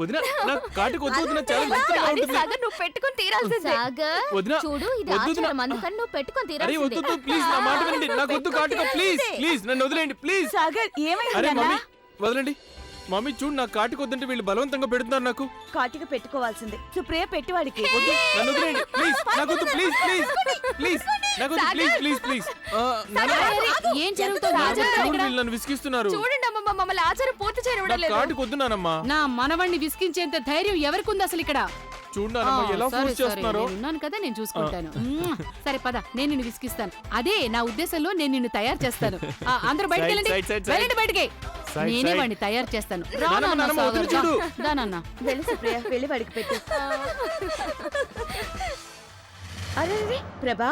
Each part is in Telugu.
వదినా నాకు కాటుకు వద్దు, చాలా మెత్తగా ఉంటుంది. సాగర్ నువ్వు పెట్టుకొని తీరాల్సిందే. వదినా చూడు ఇది ఆచారం, అందుకని నువ్వు పెట్టుకొని తీరాల్సిందే. వద్దు ప్లీజ్, నా మాట వినండి, నాకు వద్దు కాటుక, ప్లీజ్ ప్లీజ్ నన్ను వదిలేండి ప్లీజ్. సాగర్ ఏమైంది? అరే మమ్మీ వదలండి, మమ్మీ చూడు నాకు కాటుకు వద్దంటే వీళ్ళు బలవంతంగా పెడుతున్నారు. నాకు కాటిక పెట్టుకోవాల్సిందే. సుప్రియ పెట్టువాడికి. నన్ను వదిలేండి ప్లీజ్, నాకు వద్దు ప్లీజ్ ప్లీజ్ ప్లీజ్, నాకు వద్దు ప్లీజ్ ప్లీజ్ ప్లీజ్. ఏం జరుగుతుంది? నన్ను విసిగిస్తున్నారు. చూడండి అమ్మమ్మ, మమ్మల్ని ఆచారం పూర్తి చేయడం. కాటుకు వద్దున్నానమ్మా. నా మనవణ్ణి విసిగించేంత ధైర్యం ఎవరికి ఉంది అసలు ఇక్కడ? చూడమ్మా ఎలా ఫోర్స్ చేస్తున్నారో. ఉన్నాను కదా, నేను చూసుకుంటాను. సరే పద, నేను నిన్ను విసిగిస్తాను. అదే నా ఉద్దేశంలో నేను నిన్ను తయారు చేస్తాను. అందరూ బయటికి వెళ్ళండి, బయటికి. నేనే వాడిని తయారు చేస్తాను. దానన్నా వెళ్ళి సుప్రియ, వెళ్ళి వాడికి పెట్టు. అరే ప్రభా,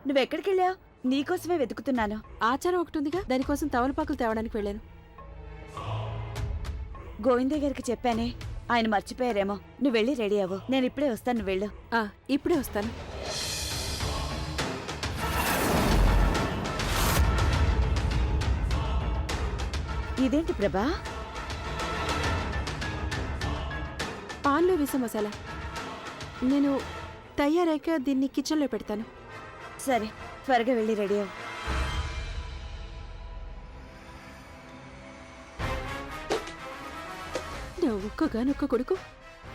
నువ్వెక్కడికి వెళ్ళావు? నీకోసమే వెతుకుతున్నాను. ఆచారం ఒకటి ఉందిగా, దానికోసం తవలపాకులు తేవడానికి వెళ్ళాను. గోవిందయ్య గారికి చెప్పానే, ఆయన మర్చిపోయారేమో. నువ్వు వెళ్ళి రెడీ అవ్వు, నేను ఇప్పుడే వస్తాను, నువ్వు వెళ్ళు. ఇప్పుడే వస్తాను. ఇదేంటి ప్రభా? పాన్లో వేసే మసాలా. నేను తయారాక దీన్ని కిచెన్లో పెడతాను. సరే, త్వరగా వెళ్ళి రెడీ అవ్వు. నా ఒక్కగానొక్క కొడుకు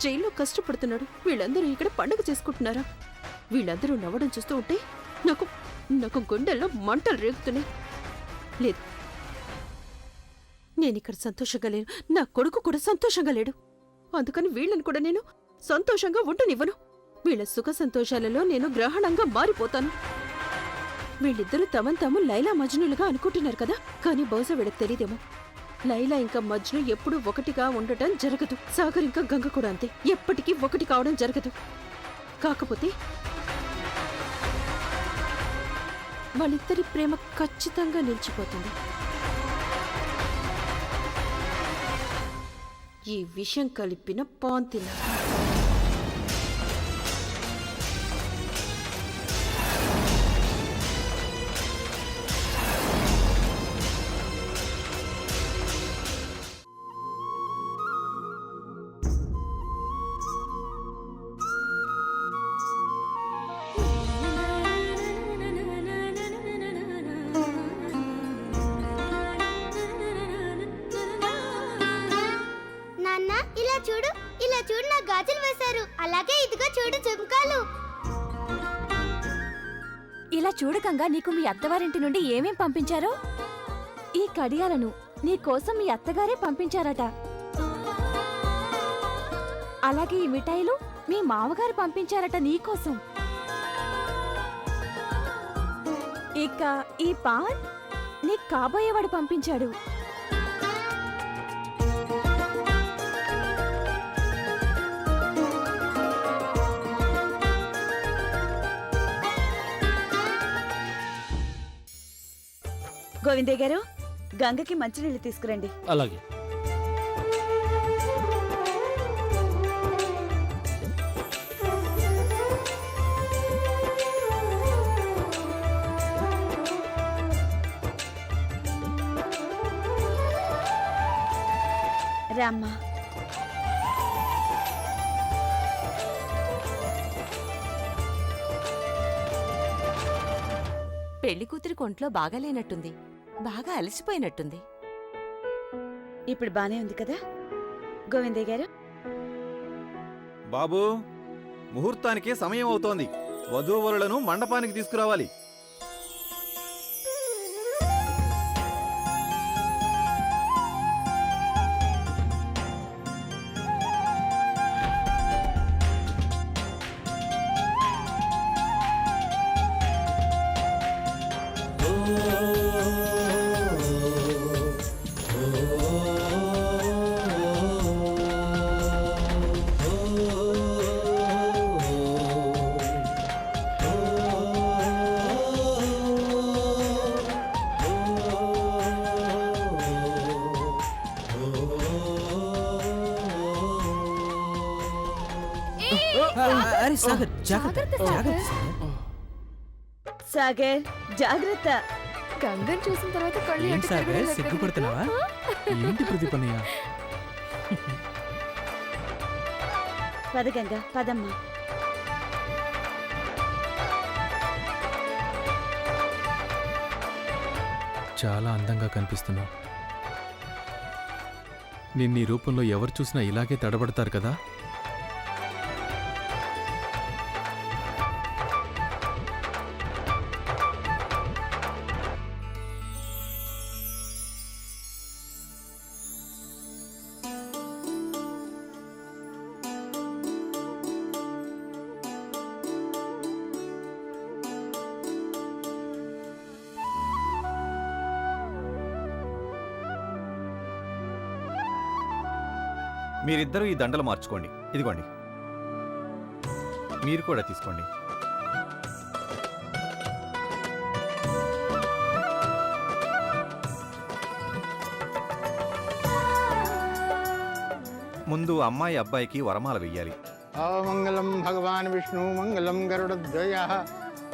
జైల్లో కష్టపడుతున్నాడు. వీళ్ళందరూ ఇక్కడ పండుగ చేసుకుంటున్నారా? వీళ్ళందరూ నవ్వడం చూస్తూ ఉంటే నాకు గుండెల్లో మంటలు రేగుతున్నాయి. లేదు, నేనిక్కడ సంతోషంగా లేను, నా కొడుకు కూడా సంతోషంగా లేడు. అందుకని వీళ్ళని కూడా నేను సంతోషంగా ఉండనివ్వను. వీళ్ళ సుఖ సంతోషాలలో నేను గ్రహణంగా మారిపోతాను. వీళ్ళిద్దరూ తమను లైలా మజ్నులుగా అనుకుంటున్నారు కదా, కానీ బహుశా వీళ్ళకి తెలియదేమో. లైలా ఇంకా మజ్ను ఎప్పుడూ ఒకటిగా ఉండటం జరగదు. సాగర్ ఇంకా గంగ కూడా అంతే, ఎప్పటికీ ఒకటి కావడం జరగదు. కాకపోతే వాళ్ళిద్దరి ప్రేమ ఖచ్చితంగా నిలిచిపోతుంది. ఈ విషయం కలిపిన పాంతిన చూడు, నా గాజులు వేశారు. అలాగే ఇదిగో చూడు జుంకాలు. ఇలా చూడకంగా నీకు మీ అత్తవారింటి నుండి ఏమేం పంపించారో? ఈ కడియాలను నీ కోసం మీ అత్తగారే పంపించారట. అలాగే ఈ మిఠాయిలు మీ మామగారు పంపించారట నీకోసం. ఇక ఈ పాన్ నీ కాబోయేవాడు పంపించాడు. గోవిందయ్య గారు, గంగకి మంచినీళ్ళు తీసుకురండి. అలాగే. రామ్మా. పెళ్లి కూతురి కొంట్లో బాగాలేనట్టుంది, బాగా అలసిపోయినట్టుంది. ఇప్పుడు బానే ఉంది కదా గోవిందయ్య గారు? బాబూ, ముహూర్తానికి సమయం అవుతోంది. వధూవరులను మండపానికి తీసుకురావాలి. సాగర్ జాగ్రత్త. గంగని చూసిన తర్వాత కళ్ళు సిగ్గుపడుతున్నావా? ఏంటి ప్రదీప్ అన్నయ్య? పద గంగా పదమ్మా. చాలా అందంగా కనిపిస్తున్నావు. నిన్ను ఈ రూపంలో ఎవరు చూసినా ఇలాగే తడబడతారు కదా. మీరిద్దరూ ఈ దండలు మార్చుకోండి. ఇదిగోండి, మీరు కూడా తీసుకోండి. ముందు అమ్మాయి అబ్బాయికి వరమాల వెయ్యాలి. మంగళం భగవాన్ విష్ణు మంగళం గరుడధ్వజ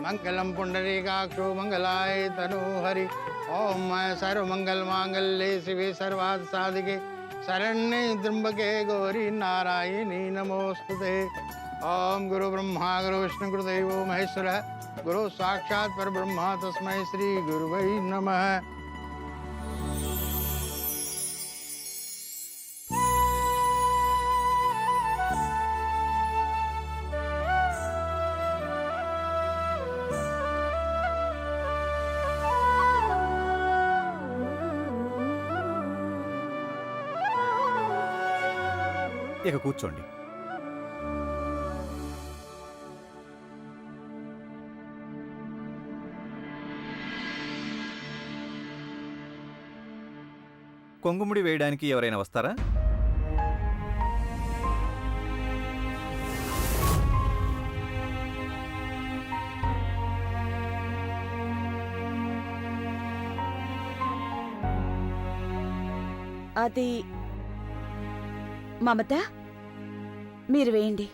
మంగళం పుండరీకాక్షో మంగళాయ తనూహరి. ఓం సర్వమంగళ మాంగళ్యే శివే సర్వార్థ సాధికే శరణ్యే త్ర్యంబకే గౌరీ నారాయణీ నమోస్తుతే. ఓం గురు బ్రహ్మ గురు విష్ణు గురుదేవో మహేశ్వర గురు సాక్షాత్ పరబ్రహ్మ తస్మై శ్రీ గురువై నమః. ఇక కూర్చోండి. కొంగుముడి వేయడానికి ఎవరైనా వస్తారా? అది మమత, మీరు వేయండి.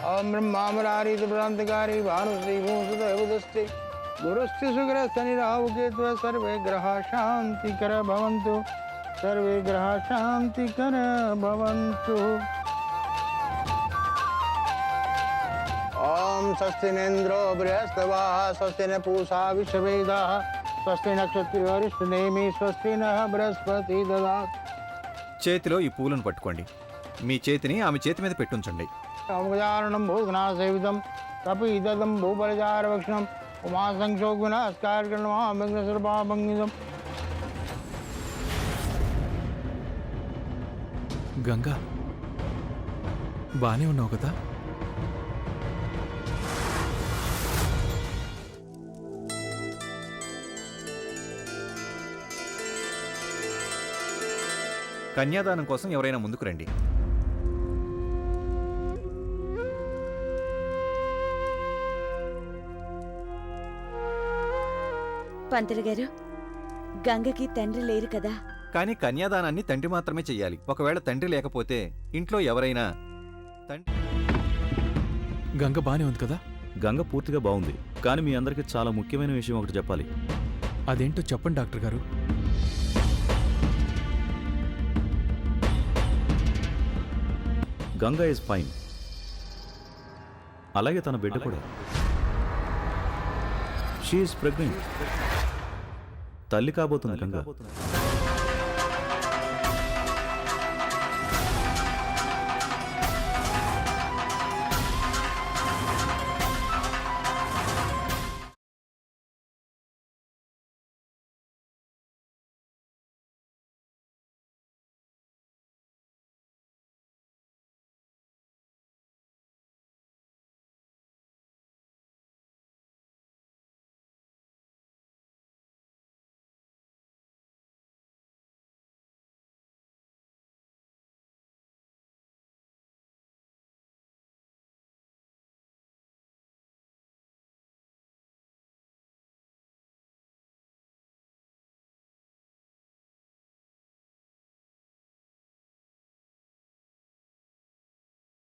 ఓం బ్రహ్మామరారీ ప్రాంతకారీ భానుశ్రీ భూసుదస్తి గురుస్థి సుగ్రస్తని రావుకేత్వ సర్వే గ్రహ శాంతికర భవంతు. సర్వే గ్రహ శాంతికర భవంతు. ఓం స్వస్తి నేంద్రో బృహస్పతిః స్వస్తి న పూషా విశ్వవేదాః స్వస్తి నక్షత్రవరిష్ఠనేమి స్వస్తి నః బృహస్పతి దదాతు. చేతిలో ఈ పూలను పట్టుకోండి. మీ చేతిని ఆమె చేతి మీద పెట్టుంచండి. గజాననం భూఘ్నాసేవితం కపిదం భూపరిచారవక్షణం ఉమాసంక్షోగుణస్కార్గణమాభంగితం. గంగా, బానే ఉన్నావు కదా? కన్యాదానం కోసం ఎవరైనా ముందుకు రండి. పంతులు గారు, గంగకి తండ్రి లేరు కదా. కానీ కన్యాదానాన్ని తండ్రి మాత్రమే చెయ్యాలి. ఒకవేళ తండ్రి లేకపోతే ఇంట్లో ఎవరైనా గంగ బానే ఉంది కదా? గంగ పూర్తిగా బాగుంది. కానీ మీ అందరికీ చాలా ముఖ్యమైన విషయం ఒకటి చెప్పాలి. అదేంటో చెప్పండి డాక్టర్ గారు. Ganga is fine. అలాగే తన బిడ్డ కూడా. She is pregnant. తల్లి కాబోతుంది గంగ.